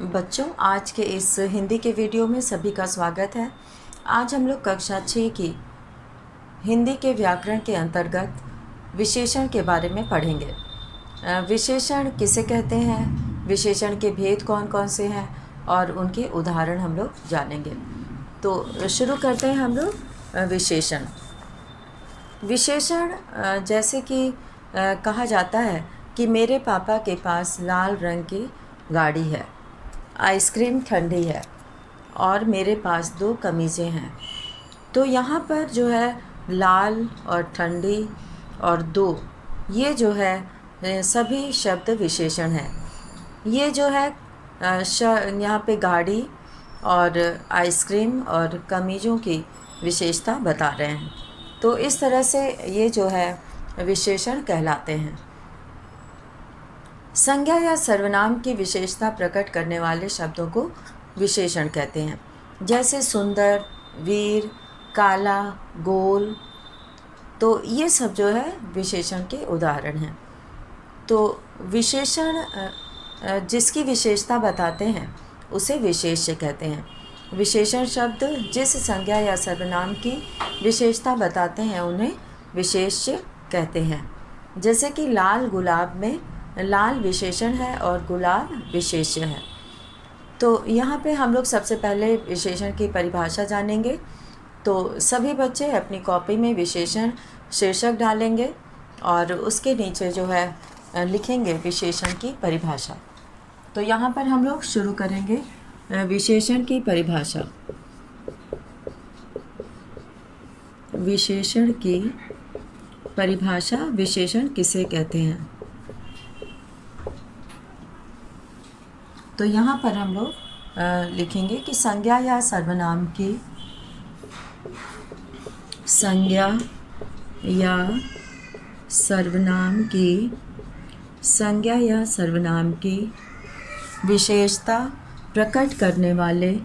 बच्चों, आज के इस हिंदी के वीडियो में सभी का स्वागत है। आज हम लोग कक्षा 6 की हिंदी के व्याकरण के अंतर्गत विशेषण के बारे में पढ़ेंगे। विशेषण किसे कहते हैं, विशेषण के भेद कौन कौन से हैं और उनके उदाहरण हम लोग जानेंगे। तो शुरू करते हैं हम लोग विशेषण। विशेषण जैसे कि कहा जाता है कि मेरे पापा के पास लाल रंग की गाड़ी है, आइसक्रीम ठंडी है और मेरे पास 2 कमीज़ें हैं। तो यहाँ पर जो है लाल और ठंडी और 2 ये जो है सभी शब्द विशेषण हैं। ये जो है यहाँ पे गाड़ी और आइसक्रीम और कमीज़ों की विशेषता बता रहे हैं। तो इस तरह से ये जो है विशेषण कहलाते हैं। संज्ञा या सर्वनाम की विशेषता प्रकट करने वाले शब्दों को विशेषण कहते हैं। जैसे सुंदर, वीर, काला, गोल। तो ये सब जो है विशेषण के उदाहरण हैं। तो विशेषण जिसकी विशेषता बताते हैं उसे विशेष्य कहते हैं। विशेषण शब्द जिस संज्ञा या सर्वनाम की विशेषता बताते हैं उन्हें विशेष्य कहते हैं। जैसे कि लाल गुलाब में लाल विशेषण है और गुलाब विशेष्य है। तो यहाँ पे हम लोग सबसे पहले विशेषण की परिभाषा जानेंगे। तो सभी बच्चे अपनी कॉपी में विशेषण शीर्षक डालेंगे और उसके नीचे जो है लिखेंगे विशेषण की परिभाषा। तो यहाँ पर हम लोग शुरू करेंगे विशेषण की परिभाषा। विशेषण की परिभाषा, विशेषण किसे कहते हैं। तो यहाँ पर हम लोग लिखेंगे कि संज्ञा या सर्वनाम की विशेषता प्रकट करने वाले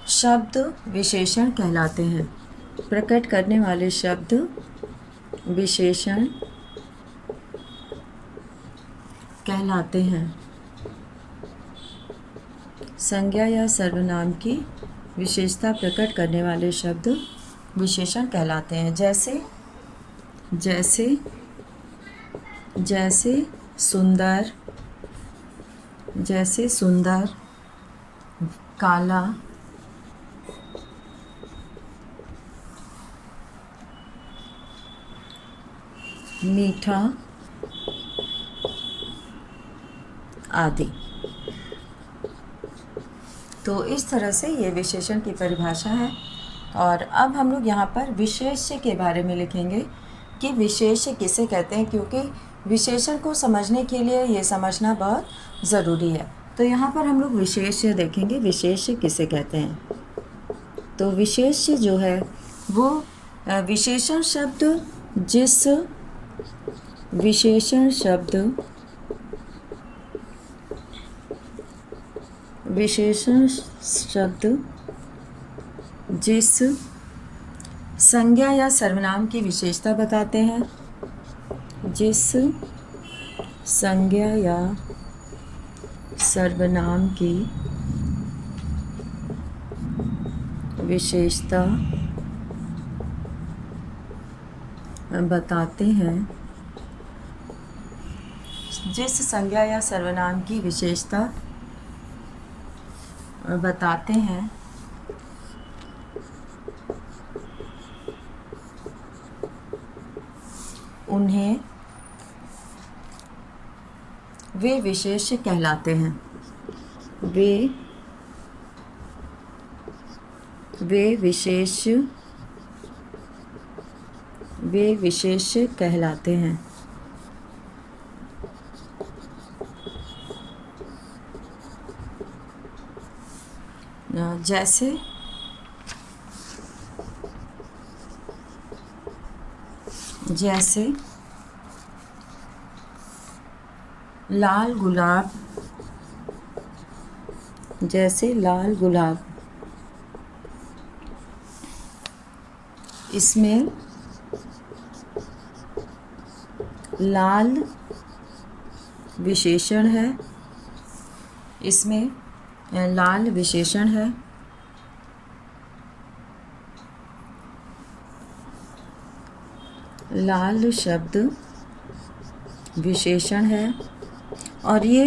शब्द विशेषण कहलाते हैं। प्रकट करने वाले शब्द विशेषण कहलाते हैं। संज्ञा या सर्वनाम की विशेषता प्रकट करने वाले शब्द विशेषण कहलाते हैं। जैसे सुंदर, काला, मीठा आदि। तो इस तरह से ये विशेषण की परिभाषा है। और अब हम लोग यहाँ पर विशेष्य के बारे में लिखेंगे कि विशेष्य किसे कहते हैं, क्योंकि विशेषण को समझने के लिए ये समझना बहुत ज़रूरी है। तो यहाँ पर हम लोग विशेष्य देखेंगे, विशेष्य किसे कहते हैं। तो विशेष्य जो है वो विशेषण शब्द जिस संज्ञा या सर्वनाम की विशेषता बताते हैं, जिस संज्ञा या सर्वनाम की विशेषता बताते हैं, जिस संज्ञा या सर्वनाम की विशेषता बताते हैं उन्हें वे विशेष्य कहलाते हैं। वे विशेष्य कहलाते हैं। जैसे जैसे लाल गुलाब, जैसे लाल गुलाब। इसमें लाल विशेषण है, इसमें लाल विशेषण है। लाल शब्द विशेषण है और ये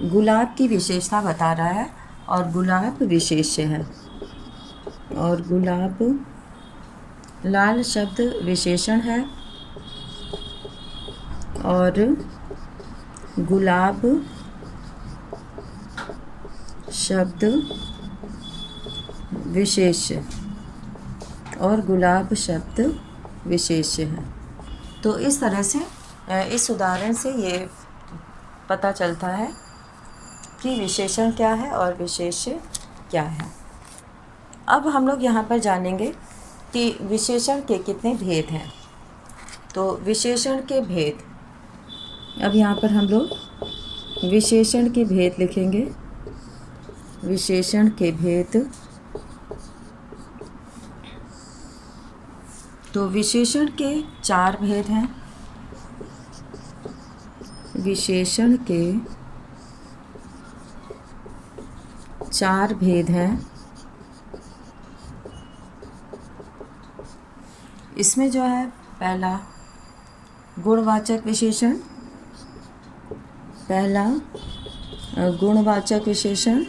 गुलाब की विशेषता बता रहा है और गुलाब विशेष्य है। और गुलाब लाल शब्द विशेषण है और गुलाब शब्द विशेष्य और गुलाब शब्द विशेष्य है। तो इस तरह से इस उदाहरण से ये पता चलता है कि विशेषण क्या है और विशेष्य क्या है। अब हम लोग यहाँ पर जानेंगे कि विशेषण के कितने भेद हैं। तो विशेषण के भेद, अब यहाँ पर हम लोग विशेषण के भेद लिखेंगे। विशेषण के भेद, तो विशेषण के 4 भेद हैं। विशेषण के 4 भेद हैं। इसमें जो है पहला गुणवाचक विशेषण, पहला गुणवाचक विशेषण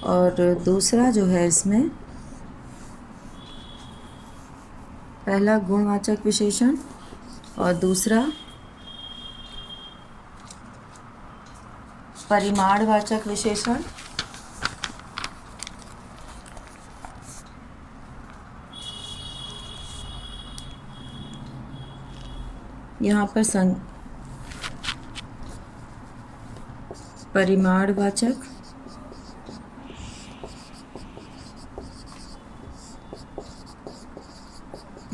और दूसरा जो है इसमें पहला गुणवाचक विशेषण और दूसरा परिमाणवाचक विशेषण। यहाँ पर परिमाणवाचक,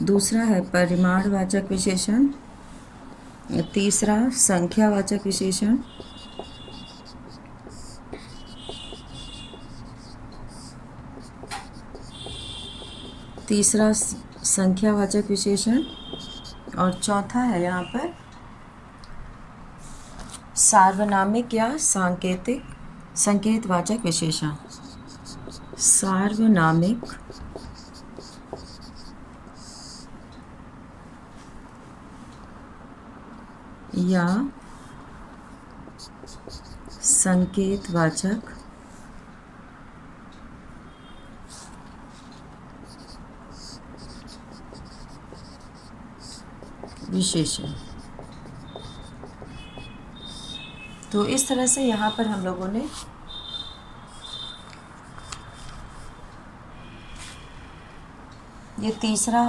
दूसरा है परिमाणवाचक विशेषण, तीसरा संख्यावाचक विशेषण, तीसरा संख्यावाचक विशेषण और चौथा है यहाँ पर सार्वनामिक या सांकेतिक संकेतवाचक विशेषण। सार्वनामिक या संकेतवाचक विशेषण। तो इस तरह से यहाँ पर हम लोगों ने ये तीसरा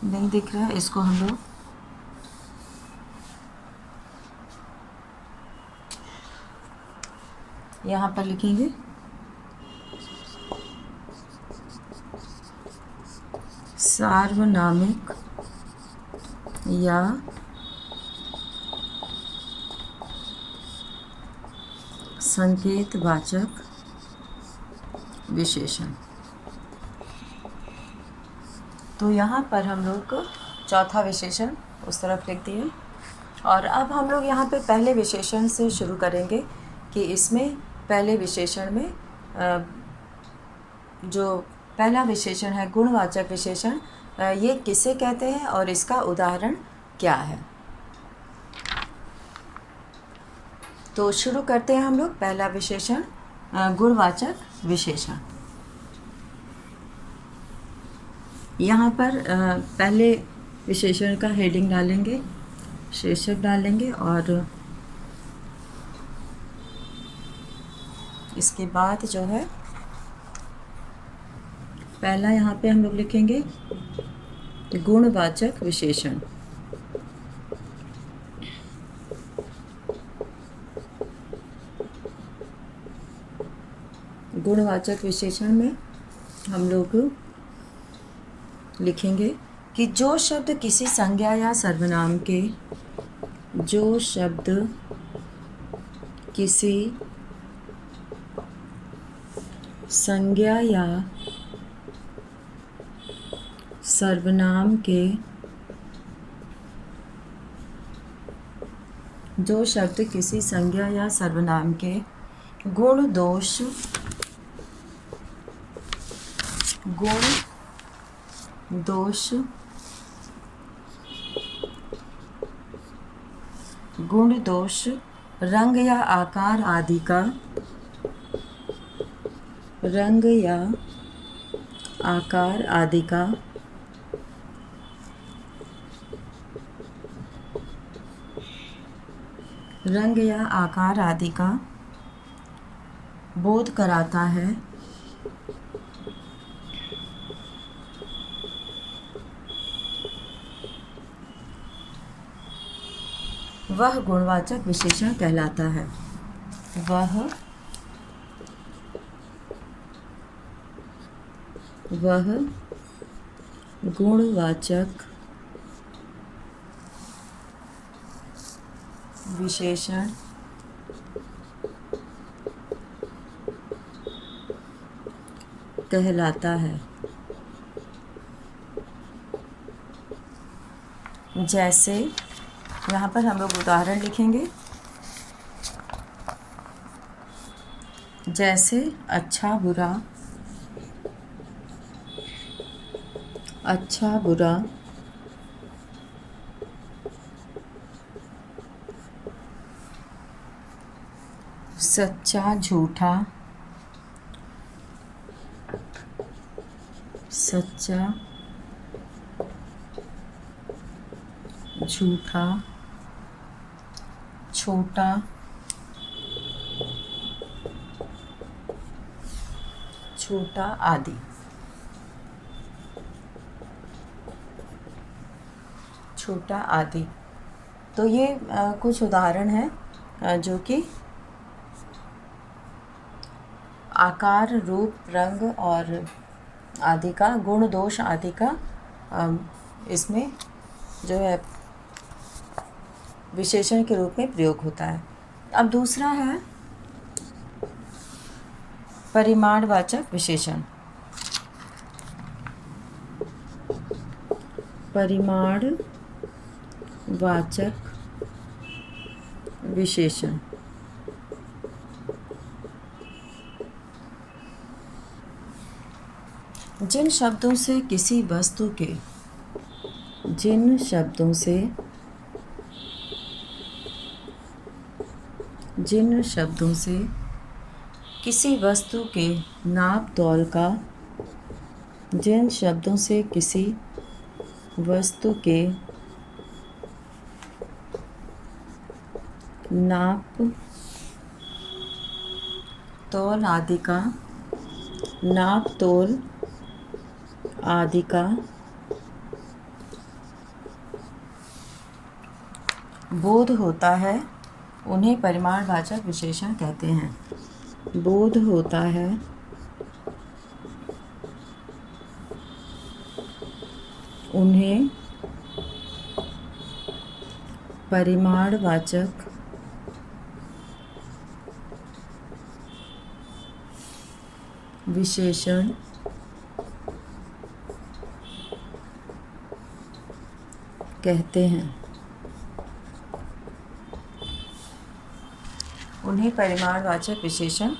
नहीं दिख रहा है, इसको हम लोग यहाँ पर लिखेंगे सार्वनामिक या संकेतवाचक विशेषण। तो यहाँ पर हम लोग को चौथा विशेषण उस तरफ लिख दिए और अब हम लोग यहाँ पे पहले विशेषण से शुरू करेंगे कि इसमें पहले विशेषण में जो पहला विशेषण है गुणवाचक विशेषण, ये किसे कहते हैं और इसका उदाहरण क्या है। तो शुरू करते हैं हम लोग पहला विशेषण गुणवाचक विशेषण। यहाँ पर पहले विशेषण का हेडिंग डालेंगे, शीर्षक डालेंगे और इसके बाद जो है पहला यहाँ पे हम लोग लिखेंगे गुणवाचक विशेषण। गुणवाचक विशेषण में हम लोग लिखेंगे कि जो शब्द किसी संज्ञा या सर्वनाम के, जो शब्द किसी संज्ञा या सर्वनाम के, जो शब्द किसी संज्ञा या सर्वनाम के गुण दोष रंग या आकार आदि का, रंग या आकार आदि का रंग या आकार आदि का बोध कराता है, वह गुणवाचक विशेषण कहलाता है। वह गुणवाचक विशेषण कहलाता है। जैसे यहाँ पर हम लोग उदाहरण लिखेंगे। जैसे अच्छा बुरा, अच्छा बुरा, सच्चा झूठा, सच्चा झूठा, छोटा, छोटा आदि। छोटा आदि। तो ये कुछ उदाहरण हैं जो कि आकार, रूप, रंग और आदि का, गुण दोष आदि का इसमें जो है विशेषण के रूप में प्रयोग होता है। अब दूसरा है परिमाणवाचक विशेषण। परिमाणवाचक विशेषण जिन शब्दों से किसी वस्तु के, जिन शब्दों से किसी वस्तु के नाप तौल का, जिन शब्दों से किसी वस्तु के नाप तौल आदि का, नाप तौल आदि का बोध होता है, उन्हें परिमाणवाचक विशेषण कहते हैं। बोध होता है, उन्हें परिमाणवाचक विशेषण कहते हैं। उन्हें परिमाणवाचक विशेषण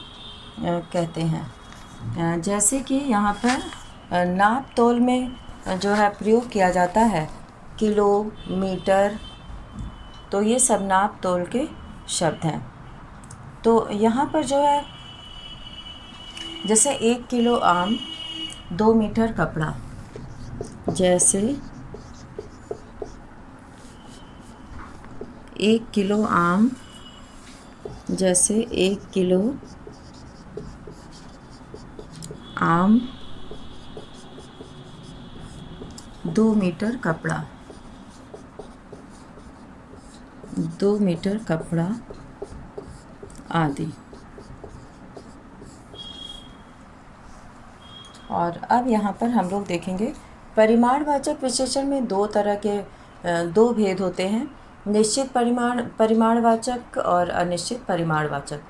कहते हैं। जैसे कि यहाँ पर नाप तौल में जो है प्रयोग किया जाता है किलो, मीटर, तो ये सब नाप तौल के शब्द हैं। तो यहाँ पर जो है जैसे 1 किलो आम, 2 मीटर कपड़ा। जैसे 1 किलो आम, जैसे 1 किलो आम, 2 मीटर कपड़ा, 2 मीटर कपड़ा आदि। और अब यहाँ पर हम लोग देखेंगे परिमाणवाचक विशेषण में दो तरह के दो भेद होते हैं, निश्चित परिमाणवाचक और अनिश्चित परिमाणवाचक।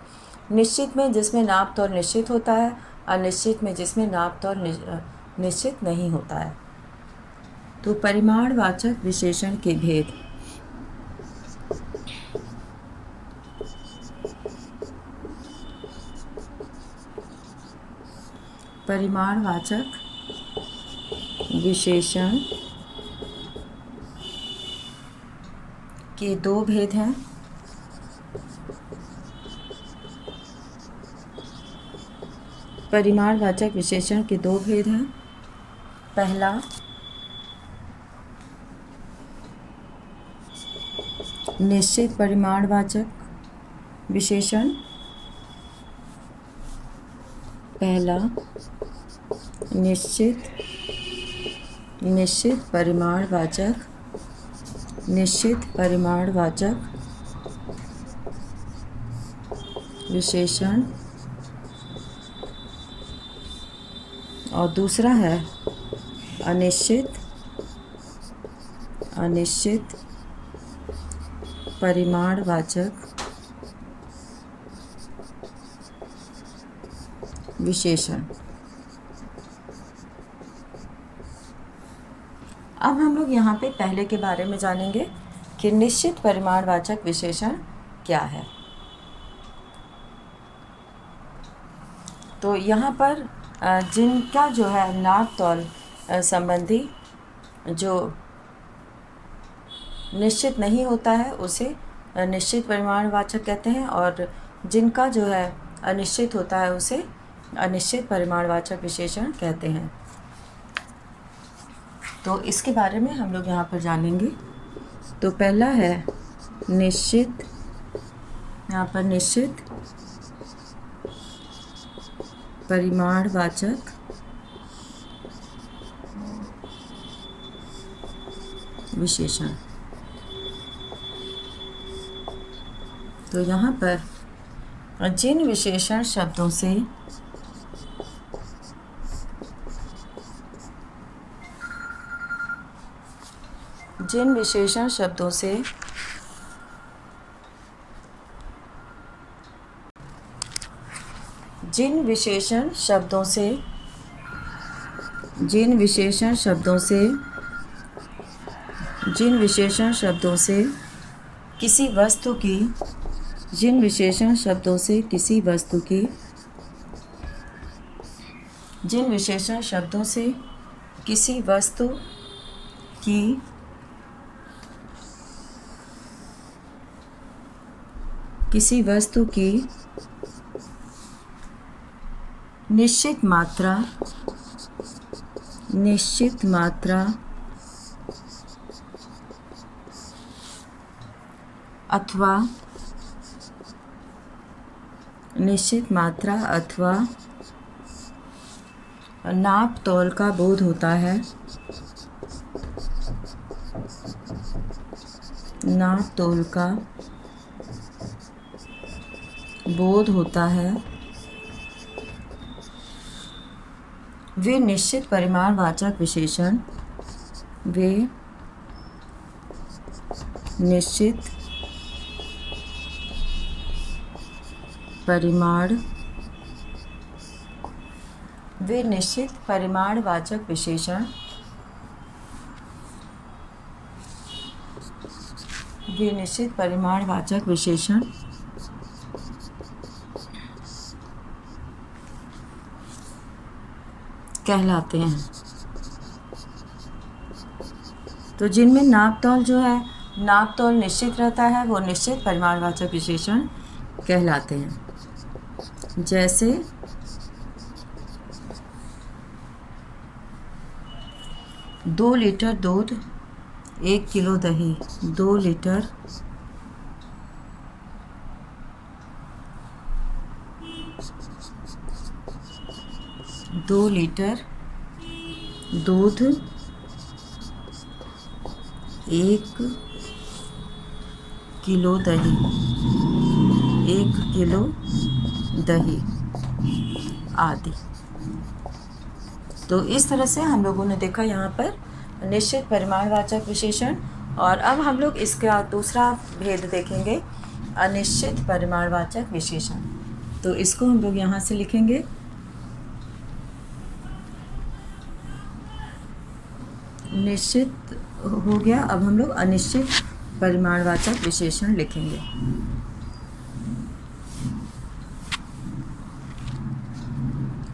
निश्चित में जिसमें नाप तौल निश्चित होता है, अनिश्चित में जिसमें नाप तौल निश्चित नहीं होता है। तो परिमाणवाचक विशेषण के भेद। परिमाणवाचक विशेषण के दो भेद हैं। परिमाणवाचक विशेषण के दो भेद हैं। पहला, निश्चित परिमाणवाचक विशेषण। पहला, निश्चित परिमाणवाचक विशेषण, और दूसरा है अनिश्चित परिमाणवाचक विशेषण। अब हम लोग यहाँ पे पहले के बारे में जानेंगे कि निश्चित परिमाणवाचक विशेषण क्या है। तो यहाँ पर जिनका जो है नाप तौल संबंधी जो निश्चित नहीं होता है उसे निश्चित परिमाणवाचक कहते हैं, और जिनका जो है अनिश्चित होता है उसे अनिश्चित परिमाणवाचक विशेषण कहते हैं। तो इसके बारे में हम लोग यहाँ पर जानेंगे। तो पहला है निश्चित, यहाँ पर निश्चित परिमाणवाचक विशेषण। तो यहाँ पर जिन विशेषण शब्दों से जिन विशेषण शब्दों से किसी वस्तु की निश्चित मात्रा अथवा नाप तौल का बोध होता है, नाप तौल का बोध होता है, वे निश्चित परिमाणवाचक विशेषण कहलाते हैं। तो जिनमें नाप तौल निश्चित रहता है वो निश्चित परिमाणवाचक विशेषण कहलाते हैं। जैसे 2 लीटर दूध, 1 किलो दही। 2 लीटर दूध, 1 किलो दही आदि। तो इस तरह से हम लोगों ने देखा यहाँ पर निश्चित परिमाणवाचक विशेषण। और अब हम लोग इसका दूसरा भेद देखेंगे, अनिश्चित परिमाणवाचक विशेषण। तो इसको हम लोग यहाँ से लिखेंगे, निश्चित हो गया। अब हम लोग अनिश्चित परिमाणवाचक विशेषण लिखेंगे।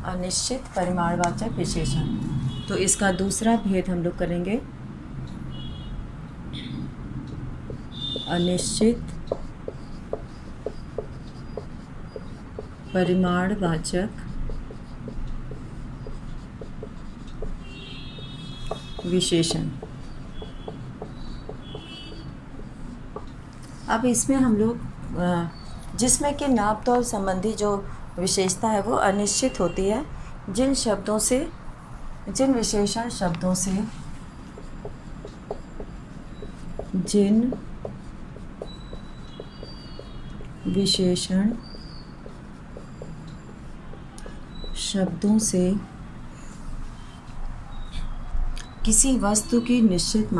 अनिश्चित परिमाणवाचक विशेषण, तो इसका दूसरा भेद हम लोग करेंगे, अनिश्चित परिमाणवाचक विशेषण। अब इसमें हम लोग जिसमें कि नाप तोल संबंधी जो विशेषता है वो अनिश्चित होती है, जिन विशेषण शब्दों से किसी वस्तु की निश्चित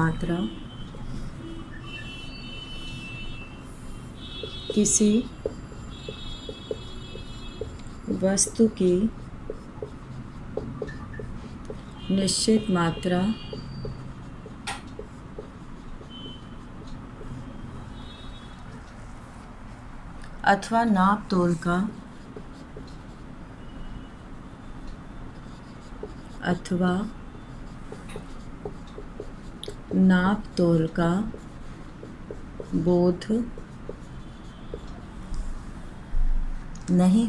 मात्रा, अथवा नाप तोल का बोध नहीं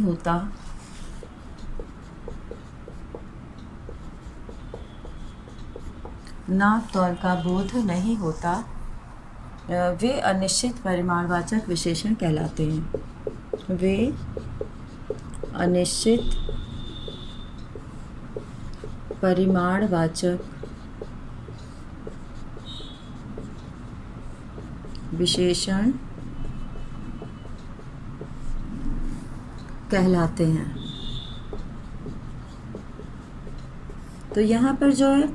होता, वे अनिश्चित परिमाणवाचक विशेषण कहलाते हैं। वे अनिश्चित परिमाणवाचक विशेषण कहलाते हैं। तो यहाँ पर जो है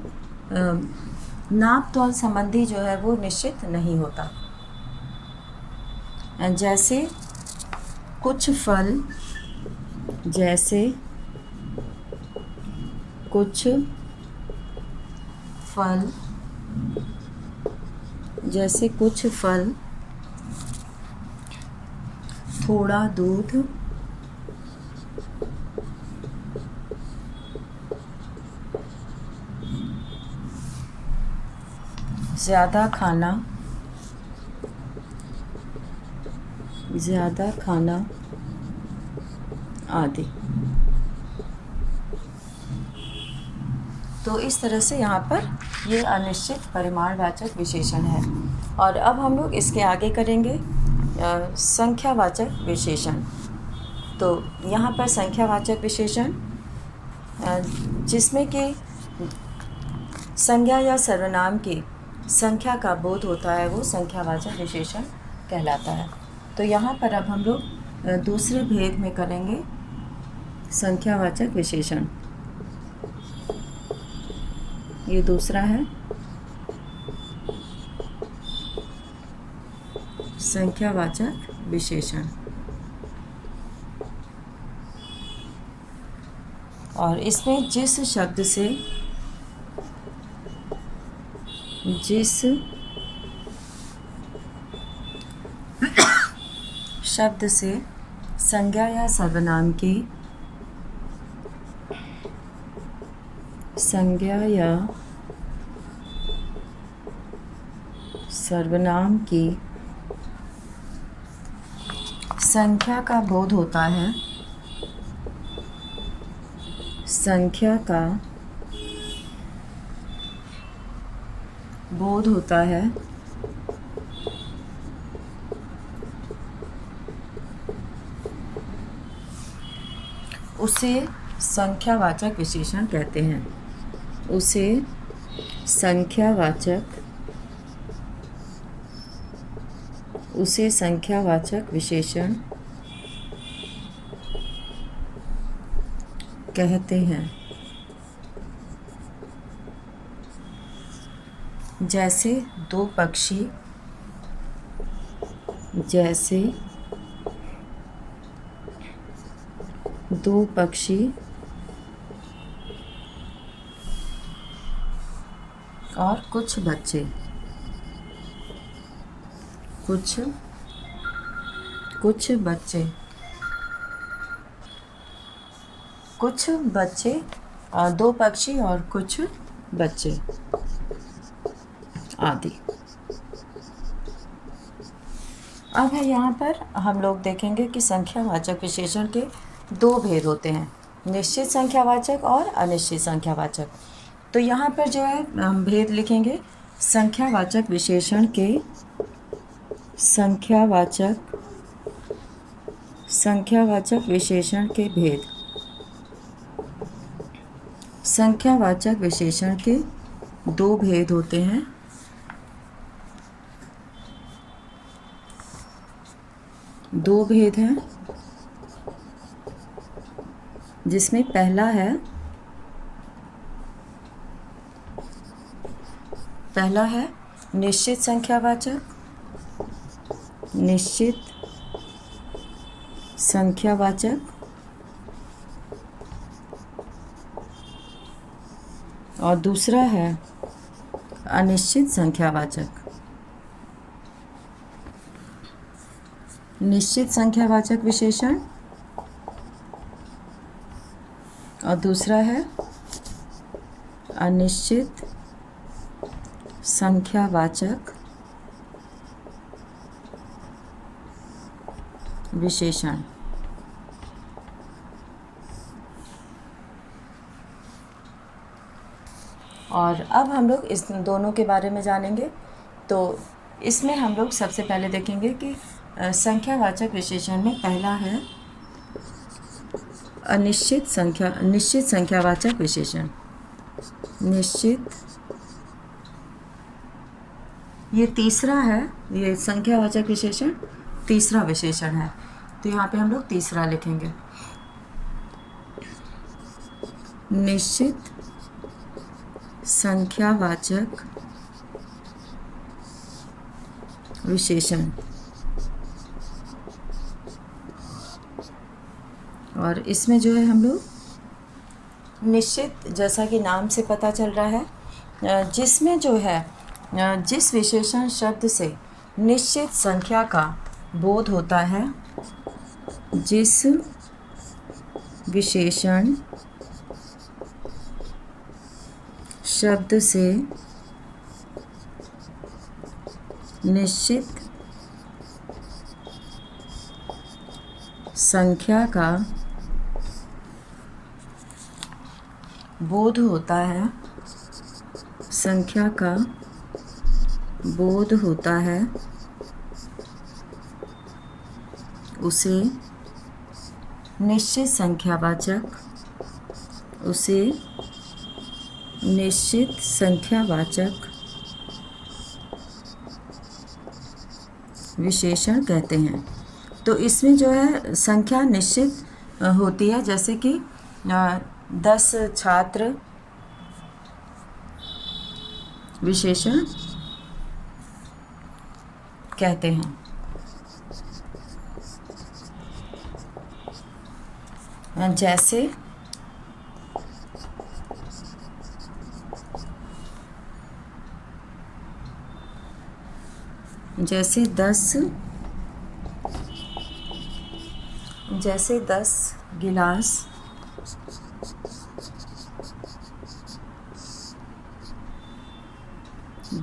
नाप तोल संबंधी जो है वो निश्चित नहीं होता। जैसे कुछ फल थोड़ा दूध, ज़्यादा खाना आदि। तो इस तरह से यहाँ पर ये अनिश्चित परिमाणवाचक विशेषण है। और अब हम लोग इसके आगे करेंगे संख्यावाचक विशेषण। तो यहाँ पर संख्यावाचक विशेषण जिसमें कि संज्ञा या सर्वनाम की संख्या का बोध होता है वो संख्यावाचक विशेषण कहलाता है। तो यहाँ पर अब हम लोग दूसरे भेद में करेंगे संख्यावाचक विशेषण। ये दूसरा है, संख्यावाचक विशेषण। और इसमें जिस शब्द से संज्ञा या सर्वनाम की संख्या का बोध होता है, उसे संख्यावाचक विशेषण कहते हैं। उसे संख्यावाचक विशेषण कहते हैं। जैसे दो पक्षी, जैसे दो पक्षी और कुछ बच्चे, कुछ बच्चे, कुछ बच्चे, दो पक्षी और कुछ बच्चे आदि। अब है यहाँ पर हम लोग देखेंगे कि संख्यावाचक विशेषण के दो भेद होते हैं, निश्चित संख्यावाचक और अनिश्चित संख्यावाचक। तो यहाँ पर जो है हम भेद लिखेंगे संख्यावाचक विशेषण के, संख्यावाचक विशेषण के भेद। संख्यावाचक विशेषण के दो भेद होते हैं, दो भेद हैं, जिसमें पहला है निश्चित संख्यावाचक, निश्चित संख्यावाचक, और दूसरा है अनिश्चित संख्यावाचक। निश्चित संख्यावाचक विशेषण और दूसरा है अनिश्चित संख्यावाचक विशेषण। और अब हम लोग इस दोनों के बारे में जानेंगे। तो इसमें हम लोग सबसे पहले देखेंगे कि संख्यावाचक विशेषण में पहला है निश्चित संख्यावाचक विशेषण। निश्चित, ये तीसरा है, ये संख्यावाचक विशेषण तीसरा विशेषण है। तो यहाँ पे हम लोग तीसरा लिखेंगे, निश्चित संख्यावाचक विशेषण। और इसमें जो है हम लोग निश्चित, जैसा कि नाम से पता चल रहा है, जिसमें जो है जिस विशेषण शब्द से निश्चित संख्या का बोध होता है, जिस विशेषण शब्द से निश्चित संख्या का बोध होता है, संख्या का बोध होता है, उसे निश्चित संख्यावाचक, उसे निश्चित संख्यावाचक विशेषण कहते हैं। तो इसमें जो है संख्या निश्चित होती है, जैसे कि 10 छात्र विशेषण कहते हैं। जैसे जैसे 10 गिलास,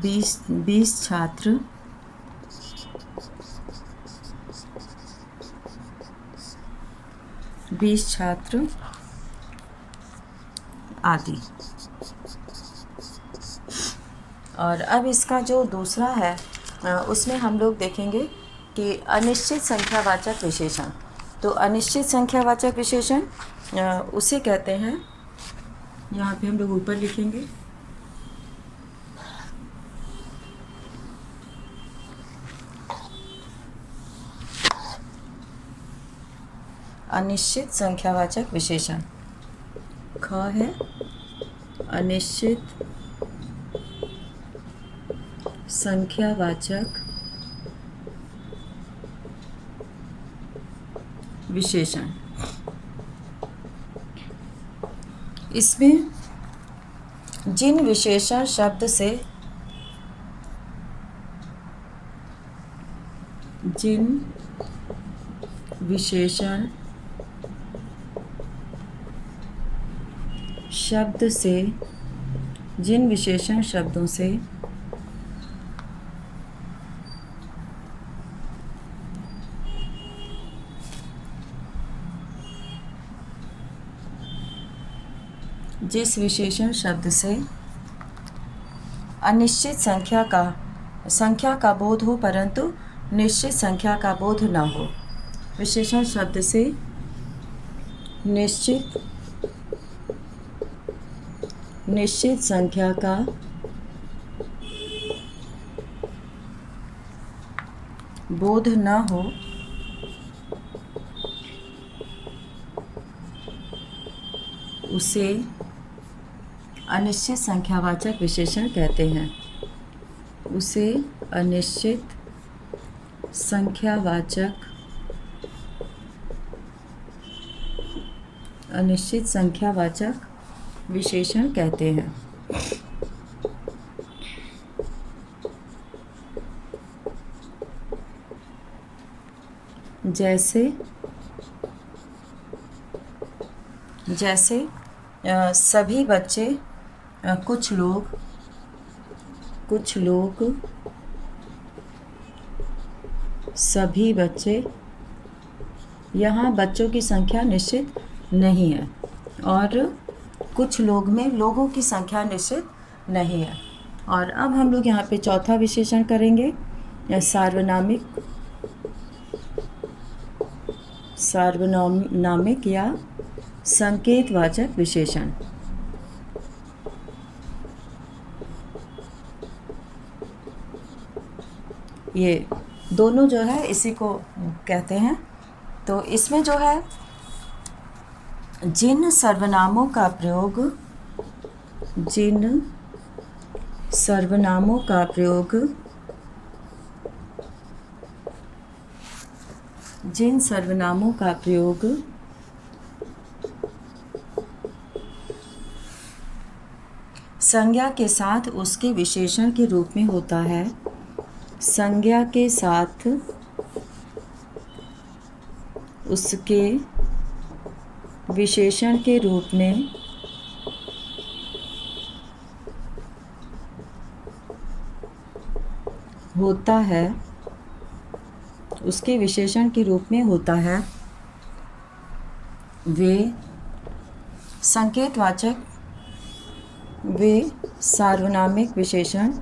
20 छात्र, 20 छात्र आदि। और अब इसका जो दूसरा है उसमें हम लोग देखेंगे कि अनिश्चित संख्यावाचक विशेषण। तो अनिश्चित संख्यावाचक विशेषण उसे कहते हैं, यहाँ पे हम लोग ऊपर लिखेंगे, अनिश्चित संख्यावाचक विशेषण। ख है अनिश्चित संख्यावाचक विशेषण। इसमें जिन विशेषण शब्द से जिन विशेषण शब्दों से जिस विशेषण शब्द से अनिश्चित संख्या का बोध हो परंतु निश्चित संख्या का बोध न हो। विशेषण शब्द से निश्चित संख्या का बोध न हो, उसे अनिश्चित संख्यावाचक विशेषण कहते हैं। उसे अनिश्चित संख्यावाचक विशेषण कहते हैं। जैसे सभी बच्चे, कुछ लोग, सभी बच्चे। यहाँ बच्चों की संख्या निश्चित नहीं है और कुछ लोग में लोगों की संख्या निश्चित नहीं है। और अब हम लोग यहाँ पे चौथा विशेषण करेंगे, सार्वनामिक या संकेतवाचक विशेषण। ये दोनों जो है इसी को कहते हैं। तो इसमें जो है जिन सर्वनामों का प्रयोग संज्ञा के साथ उसके विशेषण के रूप में होता है। संज्ञा के साथ उसके विशेषण के रूप में होता है, उसके विशेषण के रूप में होता है। वे संकेतवाचक, वे सार्वनामिक विशेषण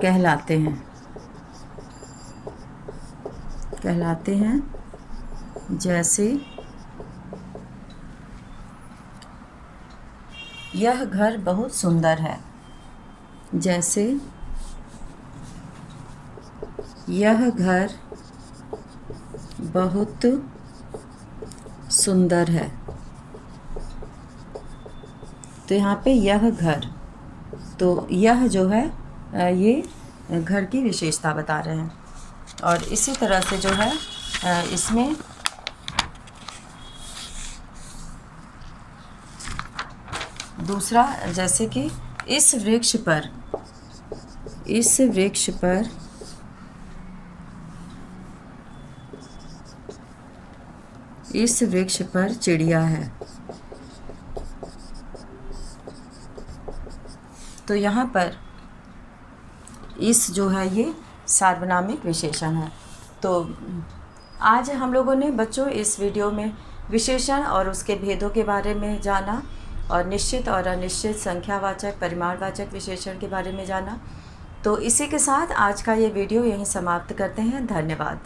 कहलाते हैं। जैसे यह घर बहुत सुंदर है। जैसे यह घर बहुत सुंदर है। तो यहाँ पे यह घर, तो यह जो है ये घर की विशेषता बता रहे हैं। और इसी तरह से जो है इसमें दूसरा, जैसे कि इस वृक्ष पर चिड़िया है। तो यहाँ पर इस जो है ये सार्वनामिक विशेषण है। तो आज हम लोगों ने बच्चों इस वीडियो में विशेषण और उसके भेदों के बारे में जाना और निश्चित और अनिश्चित संख्यावाचक, परिमाणवाचक विशेषण के बारे में जाना। तो इसी के साथ आज का ये वीडियो यहीं समाप्त करते हैं। धन्यवाद।